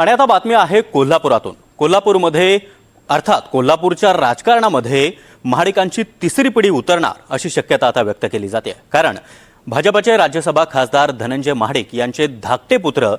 आणि आता बातमी आहे कोल्हापुरातून। कोल्हापूरमध्ये अर्थात कोल्हापूरच्या राजकारणामध्ये महाडिकांची तिसरी पिढी उतरणार अशी शक्यता आता व्यक्त केली जाते। कारण भाजपचे राज्यसभा खासदार धनंजय महाडिक यांचे धाकटे पुत्र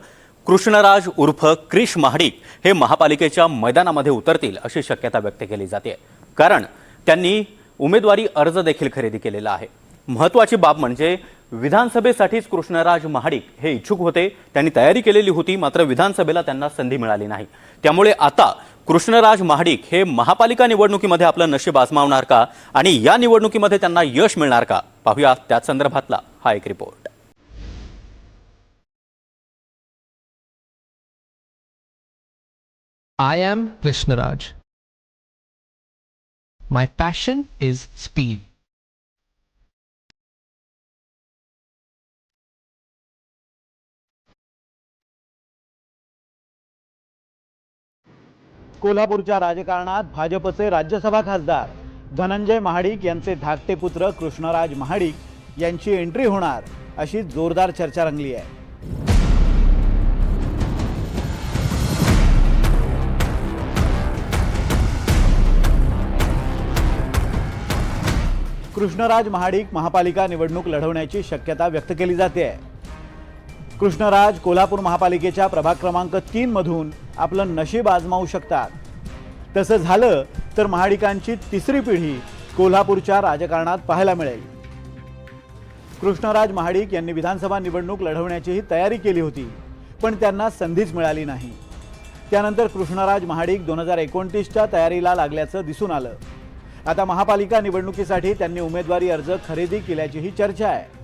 कृष्णराज उर्फ क्रिश महाडिक हे महापालिकेच्या मैदानामध्ये उतरतील अशी शक्यता व्यक्त केली जाते। कारण त्यांनी उमेदवारी अर्ज देखील खरेदी केलेला आहे। महत्त्वाची बाब म्हणजे विधानसभेसाठीच कृष्णराज महाडिक हे इच्छुक होते, त्यांनी तयारी केलेली होती, मात्र विधानसभेला त्यांना संधी मिळाली नाही। त्यामुळे आता कृष्णराज महाडिक हे महापालिका निवडणुकीमध्ये आपलं नशीब आजमावणार का आणि या निवडणुकीमध्ये त्यांना यश मिळणार का, पाहूया त्याच संदर्भातला हा एक report. I am Krishnaraj. My passion is speed. कोल्हापूरच्या राजकारणात भाजपचे राज्यसभा खासदार धनंजय महाडिक यांचे धाकटे पुत्र कृष्णराज महाडिक यांची एंट्री होणार अशी जोरदार चर्चा रंगली आहे। कृष्णराज महाडिक महापालिका निवडणूक लढवण्याची शक्यता व्यक्त केली जाते आहे। कृष्णराज कोल्हापूर महापालिकेच्या प्रभाग क्रमांक 3 मधून आपलं नशीब आजमावू शकतात। तसं झालं तर महाडिकांची तिसरी पिढी कोल्हापूरच्या राजकारणात पाहायला मिळेल। कृष्णराज महाडिक यांनी विधानसभा निवडणूक लढवण्याचीही तयारी केली होती, पण त्यांना संधीच मिळाली नाही। त्यानंतर कृष्णराज महाडिक 2029च्या तयारीला लागल्याचं दिसून आलं। आता महापालिका निवडणुकीसाठी त्यांनी उमेदवारी अर्ज खरेदी केल्याचीही चर्चा आहे।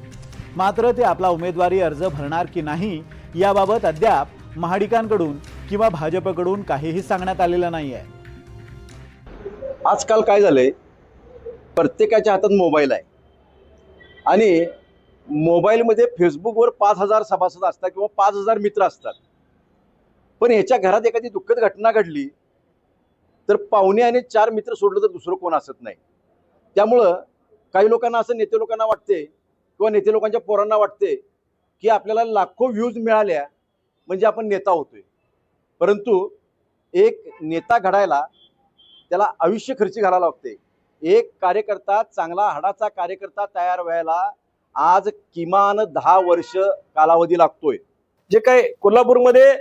मात्र ते आपला उमेदवारी अर्ज भरणार की नाही याबाबत अद्याप महाडिकांकडून किंवा भाजपकडून काहीही सांगण्यात आलेलं नाही आहे। आजकाल काय झालंय, प्रत्येकाच्या हातात मोबाईल आहे आणि मोबाईलमध्ये फेसबुकवर 5000 सभासद असतात किंवा 5000 मित्र असतात। पण याच्या घरात एखादी दुःखद घटना घडली तर पाहुणे आणि 4 मित्र सोडलं तर दुसरं कोण असत नाही। त्यामुळं काही लोकांना असं, नेते लोकांना वाटते किंवा नेते लोकांच्या पोरांना वाटते की आपल्याला लाखो व्ह्यूज मिळाल्या म्हणजे आपण नेता होतोय। परंतु एक नेता घडायला त्याला आयुष्य खर्ची घालायला लागते। एक कार्यकर्ता, चांगला हाडाचा कार्यकर्ता तयार व्हायला आज किमान 10 वर्ष कालावधी लागतोय। जे काय कोल्हापूरमध्ये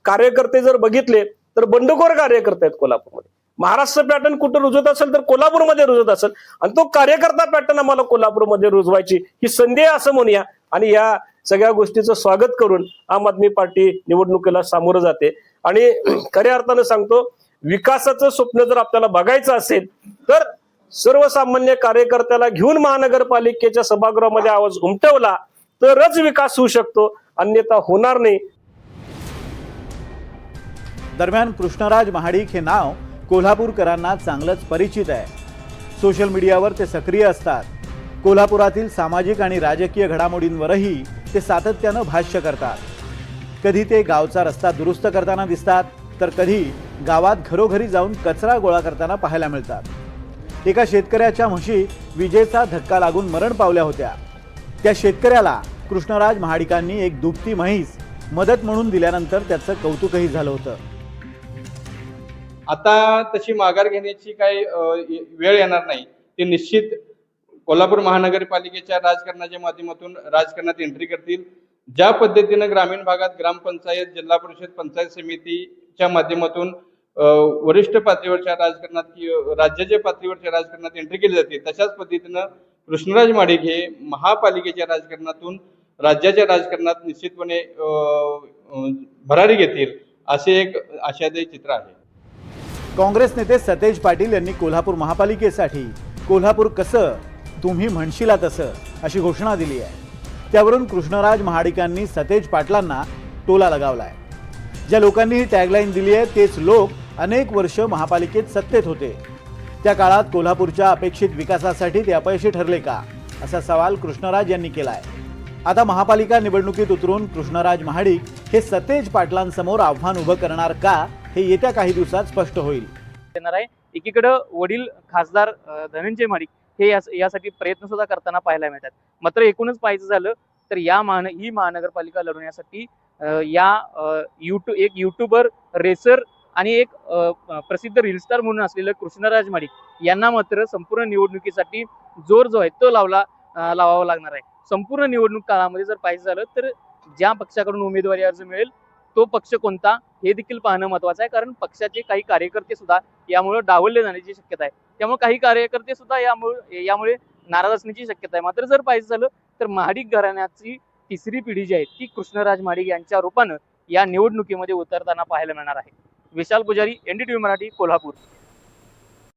कार्यकर्ते जर बघितले तर बंडखोर कार्यकर्ते आहेत कोल्हापूरमध्ये। महाराष्ट्र पॅटर्न कुठं रुजत असेल तर कोल्हापूरमध्ये रुजत असेल आणि तो कार्यकर्ता पॅटर्न आम्हाला कोल्हापूरमध्ये रुजवायची ही संधी आहे असं म्हणूया। आणि या सगळ्या गोष्टीचं स्वागत करून आम आदमी पार्टी निवडणुकीला सामोरं जाते। आणि खऱ्या अर्थानं सांगतो, विकासाचं स्वप्न जर आपल्याला बघायचं असेल तर सर्वसामान्य कार्यकर्त्याला घेऊन महानगरपालिकेच्या सभागृहामध्ये आवाज उमटवला तरच विकास होऊ शकतो, अन्यथा होणार नाही। दरम्यान कृष्णराज महाडिक हे नाव कोल्हापूरकरांना चांगलंच परिचित आहे। सोशल मीडियावर ते सक्रिय असतात। कोल्हापुरातील सामाजिक आणि राजकीय घडामोडींवरही ते सातत्यानं भाष्य करतात। कधी ते गावचा रस्ता दुरुस्त करताना दिसतात तर कधी गावात घरोघरी जाऊन कचरा गोळा करताना पाहायला मिळतात। एका शेतकऱ्याच्या म्हशी विजेचा धक्का लागून मरण पावल्या होत्या। त्या शेतकऱ्याला कृष्णराज महाडिकांनी एक दुभती म्हैस मदत म्हणून दिल्यानंतर त्याचं कौतुकही झालं होतं। आता तशी माघार घेण्याची काही वेळ येणार नाही। ते निश्चित कोल्हापूर महानगरपालिकेच्या राजकारणाच्या माध्यमातून राजकारणात एंट्री करतील। ज्या पद्धतीनं ग्रामीण भागात ग्रामपंचायत, जिल्हा परिषद, पंचायत समितीच्या माध्यमातून वरिष्ठ पातळीवरच्या राजकारणात, राज्याच्या पातळीवरच्या राजकारणात एंट्री केली जाते, तशाच पद्धतीनं कृष्णराज महाडिक हे महापालिकेच्या राजकारणातून राज्याच्या राजकारणात निश्चितपणे भरारी घेतील असे एक आशादायी चित्र आहे। काँग्रेस नेते सतेज पाटील यांनी कोल्हापूर महापालिकेसाठी कोल्हापूर कसं तुम्ही म्हणशीला तसं अशी घोषणा दिली आहे। त्यावरून कृष्णराज महाडिकांनी सतेज पाटलांना टोला लगावलाय। ज्या लोकांनी ही टॅगलाईन दिली आहे तेच लोक अनेक वर्ष महापालिकेत सत्तेत होते। त्या काळात कोल्हापूरच्या अपेक्षित विकासासाठी ते अपयशी ठरले का, असा सवाल कृष्णराज यांनी केलाय। आता महापालिका निवडणुकीत उतरून कृष्णराज महाडिक हे सतेज पाटलांसमोर आव्हान उभं करणार का हे येत्या काही दिवसात स्पष्ट होईल। एकीकडे वडील खासदार धनंजय महाडिक हे यासाठी प्रयत्न सुद्धा करताना पाहायला मिळतात। मात्र एकूणच पाहायचं झालं तर ही महानगरपालिका लढवण्यासाठी एक युट्यूबर, रेसर आणि एक प्रसिद्ध रील स्टार म्हणून असलेलं कृष्णराज महाडिक यांना मात्र संपूर्ण निवडणुकीसाठी जोर जो आहे तो लावावा लागणार आहे. संपूर्ण निवडणूक काळामध्ये जर पाहिजे झालं तर ज्या पक्षाकडून उमेदवारी अर्ज मिळेल तो पक्ष कोणता हे देखील पाहणं महत्वाचं आहे. कारण पक्षाचे काही कार्यकर्ते सुद्धा यामुळे डावलले जाण्याची शक्यता आहे. त्यामुळे काही कार्यकर्ते सुद्धा यामुळे नाराज असण्याची शक्यता आहे. मात्र जर पाहिजे झालं तर महाडिक घराण्याची तिसरी पिढी जी आहे ती कृष्णराज महाडिक यांच्या रूपानं या निवडणुकीमध्ये उतरताना पाहायला मिळणार आहे. विशाल पुजारी, NDTV मराठी, कोल्हापूर.